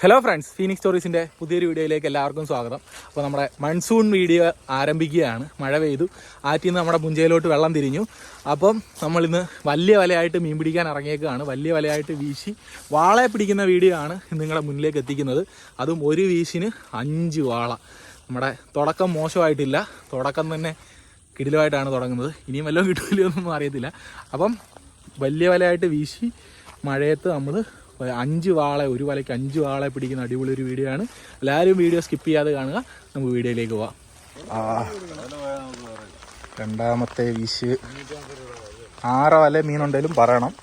Hello friends, Phoenix സ്റ്റോറീസിൻ്റെ പുതിയൊരു വീഡിയോയിലേക്ക് എല്ലാവർക്കും സ്വാഗതം. അപ്പോൾ നമ്മുടെ മൺസൂൺ വീഡിയോ ആരംഭിക്കുകയാണ്. മഴ പെയ്തു, ആറ്റിൽ നിന്ന് നമ്മുടെ പുഞ്ചയിലോട്ട് വെള്ളം തിരിഞ്ഞു. അപ്പം നമ്മളിന്ന് വലിയ വലയായിട്ട് മീൻ പിടിക്കാൻ ഇറങ്ങിയേക്കുകയാണ്. വലിയ വലയായിട്ട് വീശി വാളയെ പിടിക്കുന്ന വീഡിയോ ആണ് നിങ്ങളുടെ മുന്നിലേക്ക് എത്തിക്കുന്നത്. അതും ഒരു വീശിന് 5 വാള. നമ്മുടെ തുടക്കം മോശമായിട്ടില്ല, തുടക്കം തന്നെ കിടിലമായിട്ടാണ് തുടങ്ങുന്നത്. ഇനിയും വല്ലതും കിട്ടുമല്ലോ എന്നൊന്നും അറിയത്തില്ല. അപ്പം വലിയ വലയായിട്ട് വീശി മഴയത്ത് നമ്മൾ 5 വാള, ഒരു വലയ്ക്ക് 5 വാള പിടിക്കുന്ന അടിപൊളി ഒരു വീഡിയോ ആണ്. എല്ലാവരും വീഡിയോ സ്കിപ്പ് ചെയ്യാതെ കാണുക. നമുക്ക് വീഡിയോയിലേക്ക് പോവാം. രണ്ടാമത്തെ വീശ് 6 വല മീനുണ്ടെങ്കിലും പറയണം.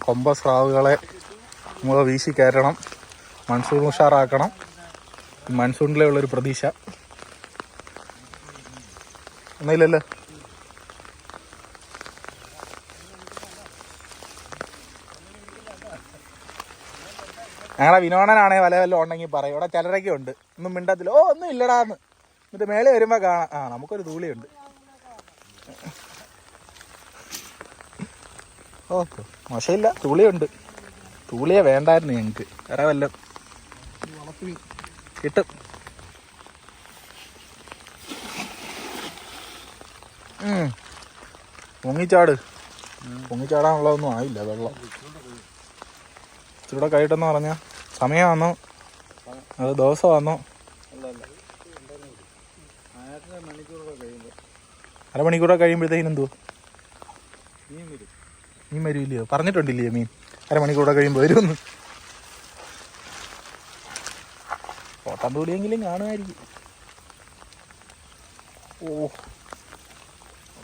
കൊമ്പ സ്രാവുകളെ നമ്മൾ വീശി കയറ്റണം, മൺസൂൺ ഉഷാറാക്കണം. മൺസൂണിലേ ഉള്ളൊരു പ്രതീക്ഷ ഒന്നുമില്ലല്ലോ. ഞങ്ങളെ വിനോദനാണേ വല വല്ലതും ഉണ്ടെങ്കിൽ പറയും. ഇവിടെ ചിലരൊക്കെ ഉണ്ട്, ഒന്നും മിണ്ടത്തില്ല, ഓ ഒന്നും ഇല്ലടാന്ന്. എന്നിട്ട് മേലെ വരുമ്പോൾ കാണാം നമുക്കൊരു തൂളിയുണ്ട്. ഓ മോശമില്ല, തൂളിയുണ്ട്. തൂളിയെ വേണ്ടായിരുന്നു ഞങ്ങൾക്ക്, വേറെ വല്ലതും കിട്ടും. പൊങ്ങിച്ചാടാനുള്ളതൊന്നും ആയില്ല. വെള്ളം ഇവിടെ കഴിട്ടെന്ന് പറഞ്ഞാൽ സമയമാണോ അത് ദിവസമാണോ? അരമണിക്കൂറൊക്കെ കഴിയുമ്പോഴത്തേക്കും എന്തോ മീൻ വരില്ലയോ? പറഞ്ഞിട്ടുണ്ടില്ലയോ മീൻ അരമണിക്കൂറൊക്കെ കഴിയുമ്പോൾ വരുമെന്ന്. ഓട്ടം തൂളിയെങ്കിലും കാണുമായിരിക്കും. ഓ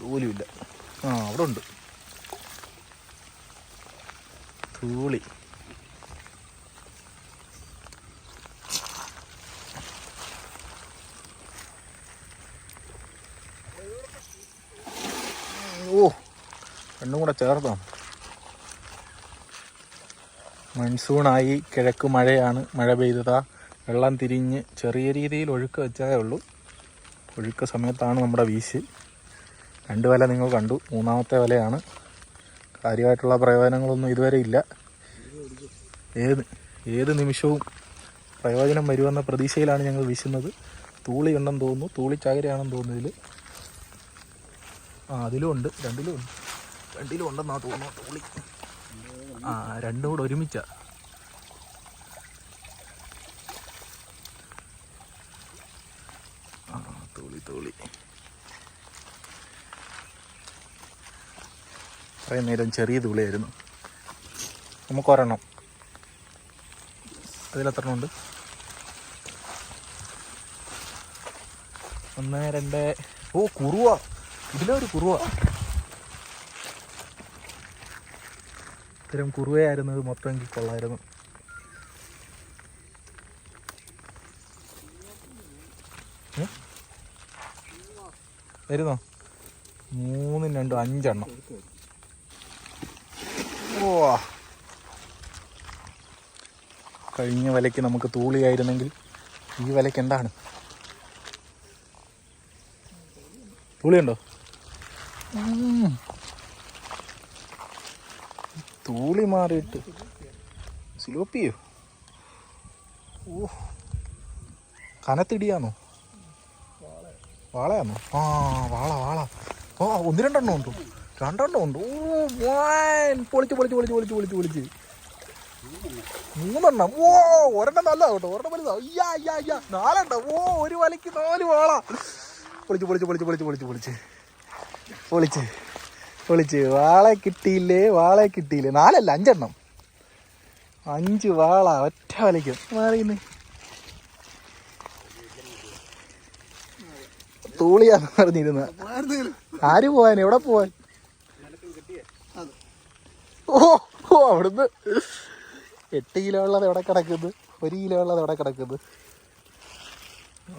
പോലുമില്ല. അവിടെ ഉണ്ട് തൂളി. രണ്ടും കൂടെ ചേർത്താണ്. മൺസൂണായി, കിഴക്ക് മഴയാണ്. മഴ പെയ്തതാ, വെള്ളം തിരിഞ്ഞ് ചെറിയ രീതിയിൽ ഒഴുക്ക് വെച്ചതേ ഉള്ളൂ. ഒഴുക്ക് സമയത്താണ് നമ്മുടെ വീശ്. 2 വല നിങ്ങൾ കണ്ടു, 3ാമത്തെ വലയാണ്. കാര്യമായിട്ടുള്ള പ്രയോജനങ്ങളൊന്നും ഇതുവരെ ഇല്ല. ഏത് നിമിഷവും പ്രയോജനം വരുമെന്ന പ്രതീക്ഷയിലാണ് ഞങ്ങൾ വീശുന്നത്. തൂളി ഉണ്ടെന്ന് തോന്നുന്നു, തൂളി ചാകരയാണെന്ന് തോന്നുന്നു. ഇതിൽ അതിലും ഉണ്ട്, രണ്ടിലും ഉണ്ടെന്നാ തോന്നുന്നു തൂളി. രണ്ടും കൂടെ ഒരുമിച്ചാ. തൂളി കുറേ നേരം ചെറിയ തൂളിയായിരുന്നു. നമുക്കൊരെണ്ണം. അതിലെത്ര ഉണ്ട്? 1, 2. ഓ കുറുവ, ഇതിലൊരു കുറുവ. ഇത്തരം കുറുവയായിരുന്നത് മൊത്തം എനിക്ക് കൊള്ളായിരുന്നു. വരുന്നോ? 3, 2, 5 എണ്ണം. ഓ കഴിഞ്ഞ വലയ്ക്ക് നമുക്ക് തൂളിയായിരുന്നെങ്കിൽ ഈ വലയ്ക്ക് എന്താണ്? തൂളിയുണ്ടോ? തൂളി മാറിയിട്ട് സിലോപ്പിയോ? ഓ കനത്തിടിയാണോ? വാളയാണോ? വാള. ഓ 1, 2 എണ്ണം ഉണ്ടോ? 2 എണ്ണം ഉണ്ട്. ഓ പൊളിച്ച് 3 എണ്ണം. ഓ ഒരെണ്ണം നല്ല കേട്ടോ, ഒരെണ്ണം വലുതാ. 4 എണ്ണം. ഓ ഒരു വലയ്ക്ക് 4 വാള. പൊളിച്ച് വാളെ കിട്ടിയില്ലേ? 4 അല്ല 5 എണ്ണം. 5 വാള ഒറ്റ വലയ്ക്കും മാറിയുന്നു. തൂളിയാന്ന് പറഞ്ഞിരുന്ന ആര് പോവാൻ? എവിടെ പോവാൻ? ഓ അവിടുന്ന് 8 കിലോ ഉള്ളത് എവിടെ കിടക്കുന്നു? 1 കിലോ ഉള്ളത് എവിടെ കിടക്കുന്നു?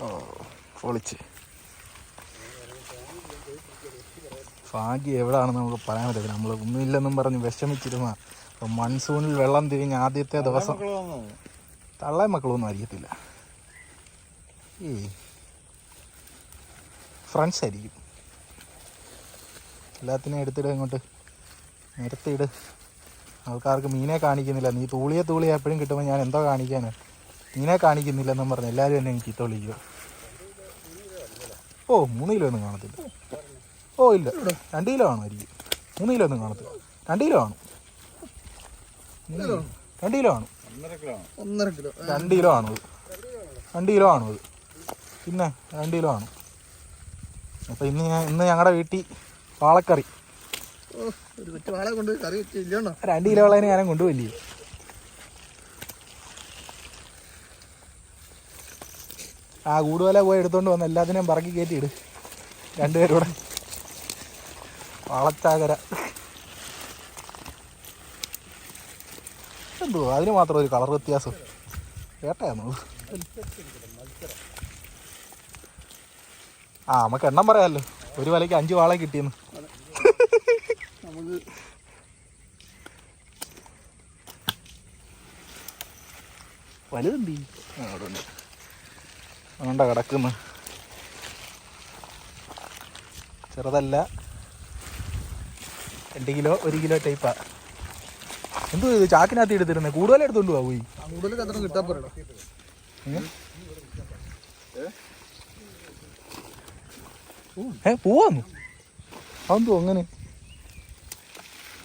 ഓ പൊളിച്ച്. ഭാഗ്യം എവിടെയാണെന്ന് നമുക്ക് പറയാൻ പറ്റില്ല. നമ്മൾ ഒന്നുമില്ലെന്നും പറഞ്ഞ് വിഷമിച്ചിരുന്ന മൺസൂണിൽ വെള്ളം തിരിഞ്ഞ് ആദ്യത്തെ ദിവസം തള്ളേ മക്കളൊന്നും അറിയത്തില്ല. ഫ്രണ്ട്സ് ആയിരിക്കും. എല്ലാത്തിനും എടുത്തിട്ട് ഇങ്ങോട്ട് നിരത്തിയിട്. ആൾക്കാർക്ക് മീനെ കാണിക്കുന്നില്ല. നീ തൂളിയെ എപ്പോഴും കിട്ടുമ്പോൾ ഞാൻ എന്തോ കാണിക്കാനാണ്? മീനെ കാണിക്കുന്നില്ലെന്നും പറഞ്ഞ് എല്ലാവരും എന്നെ ചീത്ത വിളിക്കുക. ഓ 3 കിലോ ഒന്നും കാണത്തില്ല. ഓ ഇല്ല 2 കിലോ ആണുമായിരിക്കും. 3 കിലോ ഒന്നും കാണത്തില്ല. 2 കിലോ ആണ്. 2 കിലോ ആണ്. 2 കിലോ ആണത്. 2 കിലോ ആണത്. പിന്നെ 2 കിലോ ആണ്. അപ്പോൾ ഇന്ന് ഞങ്ങളുടെ വീട്ടിൽ വാളക്കറി. 2 കിലോ ഉള്ളതിന് ഞാനും കൊണ്ടുപോയില്ലേ. ആ കൂടുതല പോയി എടുത്തോണ്ട് വന്ന് എല്ലാത്തിനെയും പറക്കി കയറ്റി ഇട്. 2 പേരൂടെ വളച്ചാകര. എന്തോ അതിന് മാത്രം ഒരു കളർ വ്യത്യാസം. കേട്ടായിരുന്നു. നമുക്ക് എണ്ണം പറയാമല്ലോ. ഒരു വലയ്ക്ക് 5 വാള കിട്ടിയെന്ന്. വലുതെന്തി അവിടെ ഉണ്ട്. അതുകൊണ്ടാ കിടക്കുന്നു. ചെറുതല്ല. 2 കിലോ 1 കിലോ ടൈപ്പാ. എന്തോ ഇത് ചാക്കിനകത്ത് എടുത്തിരുന്നേ. കൂടുതൽ എടുത്തോണ്ട് പോയി. പോവാന്നു. അതെന്തോ അങ്ങനെ?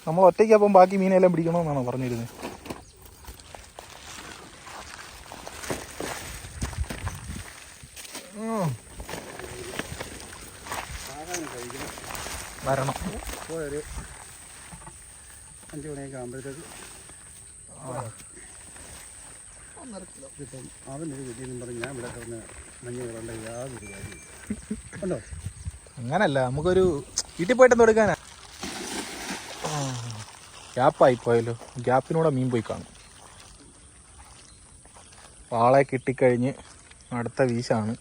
നമ്മൾ ഒറ്റയ്ക്കപ്പം ബാക്കി മീനെല്ലാം പിടിക്കണമെന്നാണോ പറഞ്ഞിരുന്നത്? വരണം. ഒരു 5 മണിയൊക്കെ ആകുമ്പോഴത്തേക്ക് 1.5 കിലോ ഇപ്പം അവനൊരു വിധിയെന്നും പറഞ്ഞ് ഞാൻ ഇവിടെ കിടന്ന് മഞ്ഞ് കിടണ്ട യാതൊരു കാര്യം ഉണ്ടോ? അങ്ങനല്ല, നമുക്കൊരു വീട്ടിൽ പോയിട്ട് കൊടുക്കാനാ. ഗ്യാപ്പായി പോയല്ലോ. ഗ്യാപ്പിനൂടെ മീൻ പോയി കാണും. വാളെ കിട്ടിക്കഴിഞ്ഞ് അടുത്ത വീശാണ്.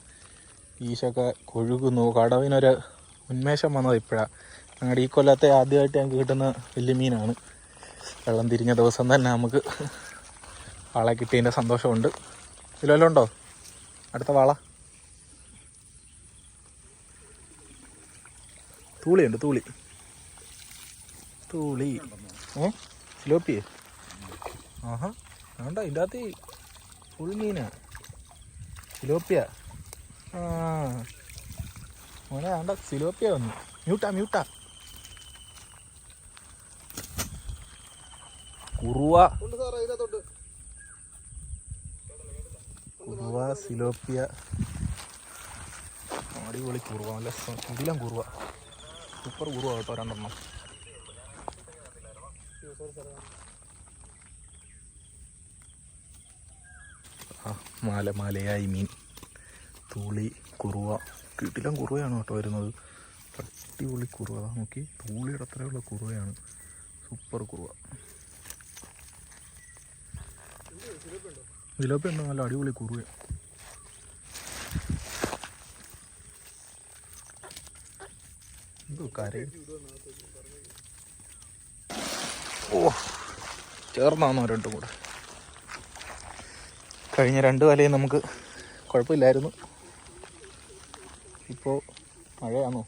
വീശൊക്കെ കൊഴുകുന്നു. കടവിനൊരു ഉന്മേഷം വന്നത് ഇപ്പോഴാണ്. ഞങ്ങളുടെ ഈ കൊല്ലത്തെ ആദ്യമായിട്ട് ഞങ്ങൾക്ക് കിട്ടുന്ന വലിയ മീനാണ്. വെള്ളം തിരിഞ്ഞ ദിവസം തന്നെ നമുക്ക് വാള കിട്ടിയതിൻ്റെ സന്തോഷമുണ്ട്. ഇതിലെല്ലാം ഉണ്ടോ അടുത്ത വാള? തൂളിയുണ്ട്. തൂളി സിലോപ്പിയേ. ആഹാ വേണ്ട, ഇതിൻ്റെ അകത്ത് ഫുൾ മീനാ. സിലോപ്പിയ. മോനെ വേണ്ട, സിലോപ്പിയ വന്നു. മ്യൂട്ടാ കുറുവ സിലോപ്പിയ. അടിപൊളി കുറുവ. നല്ല ഇതിലും കുറുവ. സൂപ്പർ കുറുവ കേട്ടോ. 2 എണ്ണം. മാലയായി മീൻ. തൂളി കുറുവ. കിടിലം കുറുവയാണ് കേട്ടോ വരുന്നത്. അടിപൊളി കുറുവ. നോക്കി, തൂളിയുടെ അത്രയുള്ള കുറുവയാണ്. സൂപ്പർ കുറുവ. സിലോപ്പി ഉണ്ടോ? നല്ല അടിപൊളി കുറുവ. എന്തോ കരയും. ചേർന്നാന്നോ 2 കൂടെ? കഴിഞ്ഞ 2 വലയും നമുക്ക് കുഴപ്പമില്ലായിരുന്നു. ഇപ്പോൾ മഴയാണോ?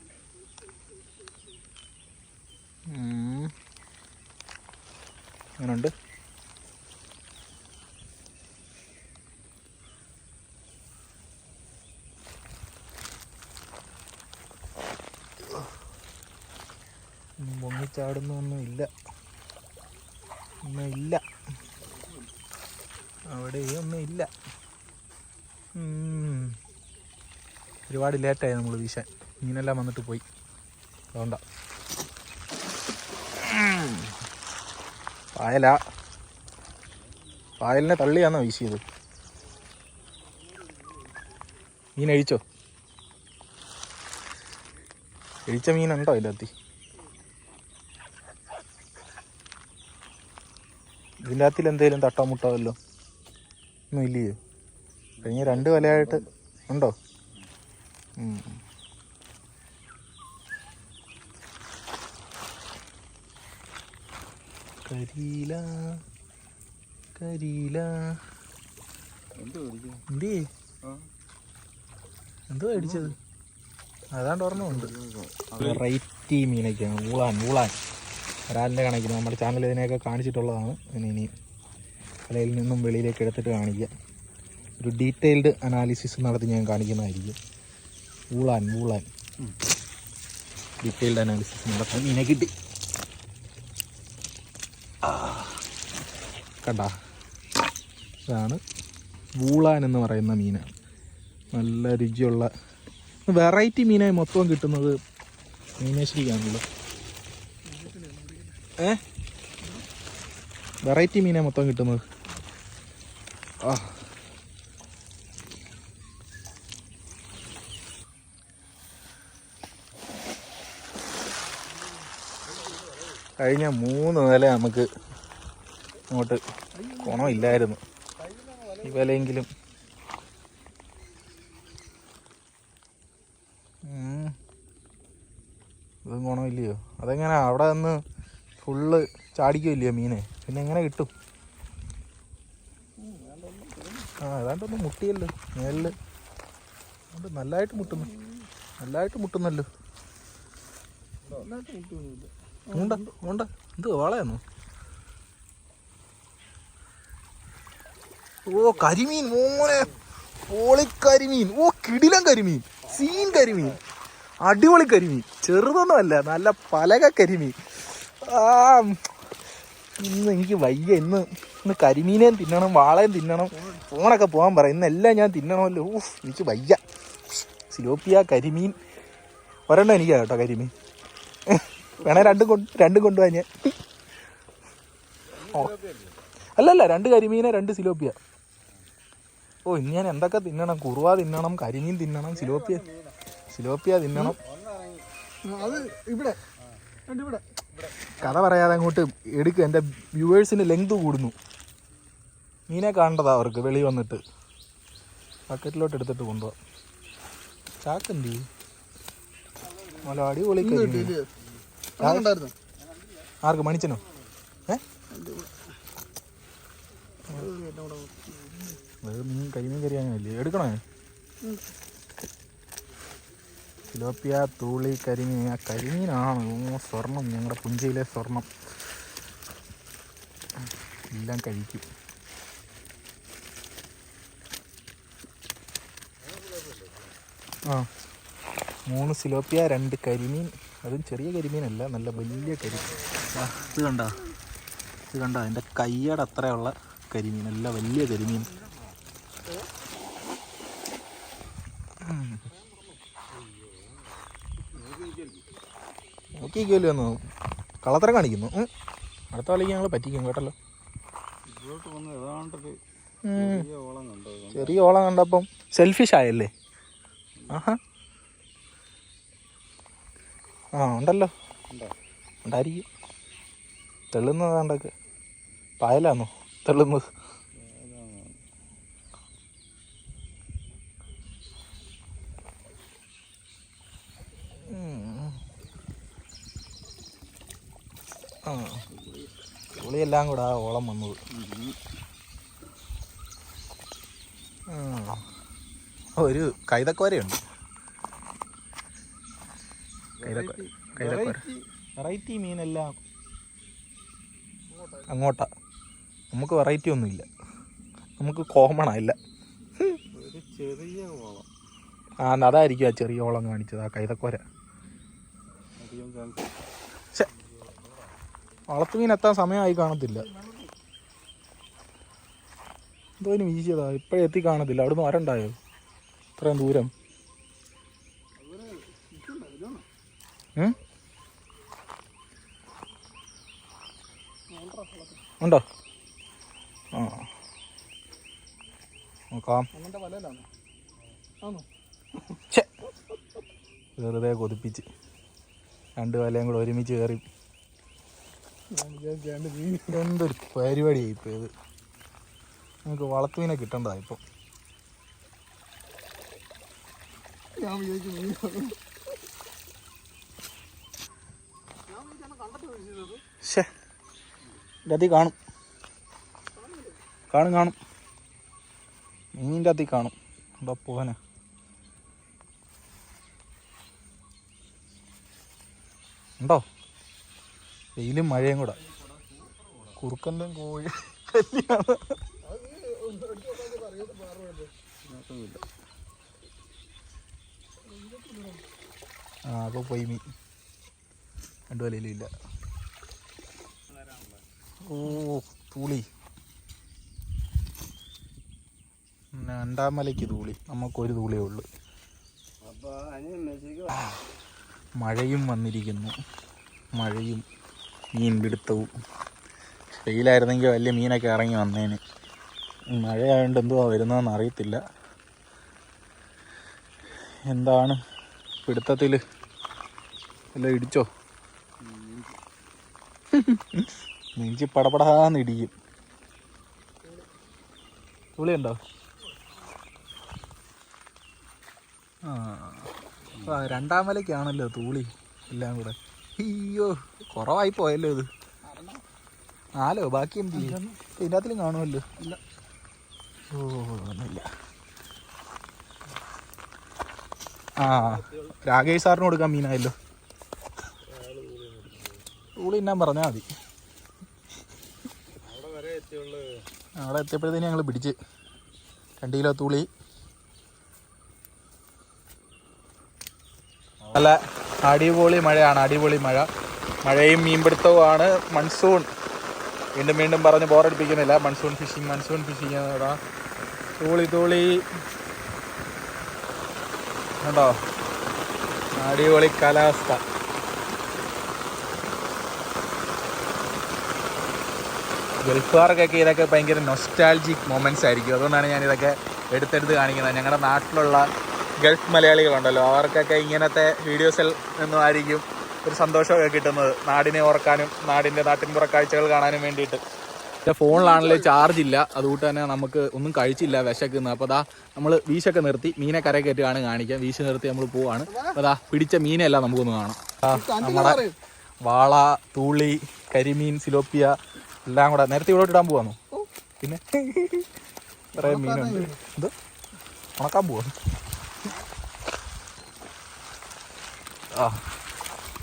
അങ്ങനുണ്ട്. പൊങ്ങിച്ചാടുന്നൊന്നുമില്ല. ഒന്നുമില്ല. അവിടെ ഒന്നുമില്ല. ഒരുപാട് ലേറ്റായി നമ്മൾ വീശാൻ. മീനെല്ലാം വന്നിട്ട് പോയി. അതുകൊണ്ടാ. പായലിനെ തള്ളിയാണോ വീശിയത്? മീൻ അഴിച്ചോ? അഴിച്ച മീനുണ്ടോ അതിൻ്റെ അകത്ത്? ഇതിൻ്റെ അകത്തിൽ എന്തെങ്കിലും തട്ടോ മുട്ടോ വല്ലോ ഒന്നും ഇല്ലയോ? കഴിഞ്ഞ 2 വലയായിട്ട് ഉണ്ടോ? കരിയില എന്തോ അടിച്ചത്? അതാണ്ട് ഓർമ്മയുണ്ട്. വെറൈറ്റി മീനൊക്കെയാണ്. ഊളാൻ ഒരാളിൻ്റെ കണക്കിന് നമ്മുടെ ചാനൽ ഇതിനെയൊക്കെ കാണിച്ചിട്ടുള്ളതാണ്. ഇനി വലയിൽ നിന്നും വെളിയിലേക്ക് എടുത്തിട്ട് കാണിക്കുക. ഒരു ഡീറ്റെയിൽഡ് അനാലിസിസ് നടത്തി ഞാൻ കാണിക്കുന്നതായിരിക്കും. വൂളാൻ ഡീറ്റെയിൽഡ് അനാലിസിസ് നടത്താൻ മീനെ കിട്ടി. കണ്ട, ഇതാണ് വൂളാൻ എന്ന് പറയുന്ന മീന്. നല്ല രുചിയുള്ള വെറൈറ്റി മീനായി മൊത്തം കിട്ടുന്നത് മീനേശ്വരിക്കാണല്ലോ. വെറൈറ്റി മീനായി മൊത്തം കിട്ടുന്നത്. കഴിഞ്ഞ 3 നില നമുക്ക് അങ്ങോട്ട് ഗുണമില്ലായിരുന്നു. ഈ വിലയെങ്കിലും ഇതും ഗുണമില്ലയോ? അതെങ്ങനെ അവിടെ നിന്ന് ഫുള്ള് ചാടിക്കുമല്ലയോ മീനെ, പിന്നെ എങ്ങനെ കിട്ടും? ഏതാണ്ടൊന്നും മുട്ടിയല്ലോ മേലില്. അതുകൊണ്ട് നല്ലതായിട്ട് മുട്ടുന്നല്ലോ. എന്ത് വാളയാന്നോ? ഓ കരിമീൻ, മോനെ പൊളിക്കരിമീൻ. ഓ കിടിലൻ കരിമീൻ, സീൻ കരിമീൻ, അടിപൊളി കരിമീൻ. ചെറുതൊന്നും അല്ല, നല്ല പലക കരിമീൻ. ഇന്ന് എനിക്ക് വയ്യ. ഇന്ന് കരിമീനേയും തിന്നണം, വാളയും തിന്നണം. ഫോണൊക്കെ പോകാൻ പറയും. ഇന്നെല്ലാം ഞാൻ തിന്നണമല്ലോ. എനിക്ക് വയ്യ. സിലോപ്പിയ കരിമീൻ ഒരെണ്ണം എനിക്കാ കേട്ടോ കരിമീൻ. വേണേ രണ്ടും കൊണ്ടുപോകാൻ ഞാൻ. അല്ലല്ല, 2 കരിമീനെ 2 സിലോപ്പിയ. ഇനി ഞാൻ എന്തൊക്കെ തിന്നണം? കുറുവ തിന്നണം, കരിമീൻ തിന്നണം, സിലോപ്പിയ തിന്നണം. കഥ പറയാതെ അങ്ങോട്ട് എടുക്കുക. എൻ്റെ വ്യൂവേഴ്സിന് ലെങ്ത് കൂടുന്നു. മീനെ കാണേണ്ടതാ അവർക്ക്. വെളി വന്നിട്ട് ബക്കറ്റിലോട്ട് എടുത്തിട്ട് കൊണ്ടുപോവാം. ചാക്കെന്തി നല്ല അടിപൊളി. ആർക്ക്? മണിച്ചനോ? മീൻ കരിമീൻ കറിയാനല്ലേ എടുക്കണേ? സിലോപ്പിയ, തൂളി, കരിമീൻ. ആ കരിമീനാണ് സ്വർണം, ഞങ്ങളുടെ പുഞ്ചയിലെ സ്വർണം. എല്ലാം കഴിക്കും. ആ 3 സിലോപ്പിയ 2 കരിമീൻ. അതും ചെറിയ കരിമീനല്ല, നല്ല വലിയ കരിമീൻ. ഇത് കണ്ട എൻ്റെ കയ്യടെ അത്രയുള്ള കരിമീൻ. നല്ല വലിയ കരിമീൻ. നോക്കിക്കല്ലോ ഒന്ന് കള്ളത്തരം കാണിക്കുന്നു. അടുത്ത കളിക്ക് ഞങ്ങൾ പറ്റിക്കും കേട്ടല്ലോ. ചെറിയ ഓളം കണ്ടപ്പം സെൽഫിഷ് ആയല്ലേ? ഉണ്ടല്ലോ, ഉണ്ടായിരിക്കും. തെള്ളുന്നത് കണ്ടൊക്കെ പായലാന്നോ തെള്ളുന്നത്? പുളിയെല്ലാം കൂടെ ആ ഓളം വന്നത്. ഒരു കൈതക്കോരയുണ്ട്. വെറൈറ്റി മീനെല്ലാം അങ്ങോട്ടാ. നമുക്ക് വെറൈറ്റി ഒന്നുമില്ല, നമുക്ക് കോമണാ ഇല്ല. അതായിരിക്കും ആ ചെറിയ ഓളം കാണിച്ചത്, ആ കൈതക്കോര. വളർത്തുമീൻ എത്താൻ സമയമായി കാണത്തില്ല. എന്തോ വീശിയതാ, ഇപ്പോഴെത്തി കാണത്തില്ല. അവിടുന്ന് വരണ്ടായോ ഇത്രയും ദൂരം? ഉണ്ടോ? നോക്കാം. വെറുതെ കൊതിപ്പിച്ച് 2 വലയും കൂടെ ഒരുമിച്ച് കയറി. എന്തൊരു പരിപാടിയായി ഇപ്പോൾ ഇത്. നമുക്ക് വളർത്തുമീനെ കിട്ടേണ്ടതാ ഇപ്പം. അതി കാണും മീനിൻ്റെ അതി കാണും. എന്താ പോകാനാ? ഉണ്ടോ? വെയിലും മഴയും കൂടെ. കുറുക്കൻ്റെ കോഴി കല്യാണം. ആ അപ്പോൾ പോയി മീൻ 2 വലയിലും ഇല്ല. ഓ തൂളി, 2-ാം മലയ്ക്ക് തൂളി, നമുക്കൊരു തൂളിയേ ഉള്ളു. മഴയും വന്നിരിക്കുന്നു, മഴയും മീൻ പിടുത്തവും. വെയിലായിരുന്നെങ്കിൽ വലിയ മീനൊക്കെ ഇറങ്ങി വന്നേന്. മഴയായതുകൊണ്ട് എന്തുവാ വരുന്നതെന്ന് അറിയത്തില്ല. എന്താണ് പിടുത്തത്തിൽ എല്ലാം ഇടിച്ചോ? നെഞ്ചി പടപടാന്ന് ഇടിക്കും. തുളിയുണ്ടോ? ആ 2-ാം മലയ്ക്കാണല്ലോ തൂളി എല്ലാം കൂടെ. അയ്യോ കുറവായി പോയല്ലോ ഇത്. 4 ബാക്കി എന്ത് ചെയ്യും? ഇതിനകത്തിലും കാണുമല്ലോ. ഓ ഒന്നുമില്ല. ആ രാകേഷ് സാറിന് കൊടുക്കാൻ മീനായല്ലോ. തൂളി എന്നാൻ പറഞ്ഞാൽ മതി. അവിടെ എത്തിയപ്പോഴത്തേനും ഞങ്ങൾ പിടിച്ച് 2 കിലോ തൂളി. നല്ല അടിപൊളി മഴയാണ്, അടിപൊളി മഴ. മഴയും മീൻപിടുത്തവുമാണ്. മൺസൂൺ വീണ്ടും വീണ്ടും പറഞ്ഞ് ബോറടിപ്പിക്കുന്നില്ല. മൺസൂൺ ഫിഷിങ് എന്നതാ. തൂളി കണ്ടോ, അടിപൊളി കാലാവസ്ഥ. ഗൾഫുകാർക്കൊക്കെ ഇതൊക്കെ ഭയങ്കര നൊസ്റ്റാൾജിക് മൊമെൻറ്റ്സ് ആയിരിക്കും. അതുകൊണ്ടാണ് ഞാനിതൊക്കെ എടുത്തെടുത്ത് കാണിക്കുന്നത്. ഞങ്ങളുടെ നാട്ടിലുള്ള ഗൾഫ് മലയാളികളുണ്ടല്ലോ, അവർക്കൊക്കെ ഇങ്ങനത്തെ വീഡിയോസിൽ നിന്നുമായിരിക്കും ഒരു സന്തോഷമൊക്കെ കിട്ടുന്നത്. നാടിനെ ഓർക്കാനും നാട്ടിൻപുറ കാഴ്ചകൾ കാണാനും വേണ്ടിയിട്ട്. എൻ്റെ ഫോണിലാണെങ്കിൽ ചാർജ് ഇല്ല, അതുകൊണ്ട് തന്നെ നമുക്ക് ഒന്നും കഴിച്ചില്ല, വിശക്കുന്നത്. അപ്പോൾ അതാ നമ്മൾ വീശൊക്കെ നിർത്തി, മീനെ കര കയറ്റുകയാണ് കാണിക്കാം. വീശ് നിർത്തി നമ്മൾ പോവാണ്. അപ്പോൾ അതാ പിടിച്ച മീനെല്ലാം നമുക്കൊന്ന് കാണാം. നമ്മുടെ വാള, തൂളി, കരിമീൻ, സിലോപ്പിയ എല്ലാം കൂടെ നേരത്തെ ഇവിടോട്ട് ഇടാൻ പോവാന്നോ? പിന്നെ കുറേ മീനുണ്ട്. ഇത് ഉണക്കാൻ പോവാണ്. ആ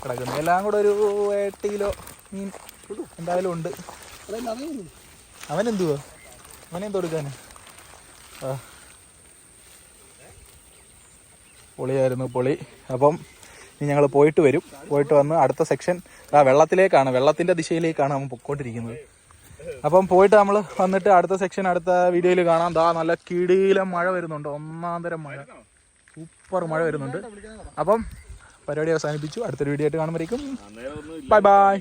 കിടക്കുന്നു എല്ലാം കൂടെ ഒരു 8 കിലോ മീൻ എന്തായാലും ഉണ്ട്. അവനെന്തുവാ, അവനെന്ത് കൊടുക്കാന്? ആ പൊളിയായിരുന്നു, പൊളി. അപ്പം ഇനി ഞങ്ങൾ പോയിട്ട് വരും. പോയിട്ട് വന്ന് അടുത്ത സെക്ഷൻ വെള്ളത്തിലേക്കാണ്, വെള്ളത്തിൻ്റെ ദിശയിലേക്കാണ് നമ്മൾ പൊക്കോണ്ടിരിക്കുന്നത്. അപ്പം പോയിട്ട് നമ്മൾ വന്നിട്ട് അടുത്ത സെക്ഷൻ അടുത്ത വീഡിയോയിൽ കാണാം. ദാ നല്ല കിടിലം മഴ വരുന്നുണ്ട്, 1-ാം തരം മഴ, സൂപ്പർ മഴ വരുന്നുണ്ട്. അപ്പം പരിപാടി അവസാനിപ്പിച്ചു. അടുത്തൊരു വീഡിയോ ആയിട്ട് കാണുമ്പോഴേക്കും ബൈ ബൈ.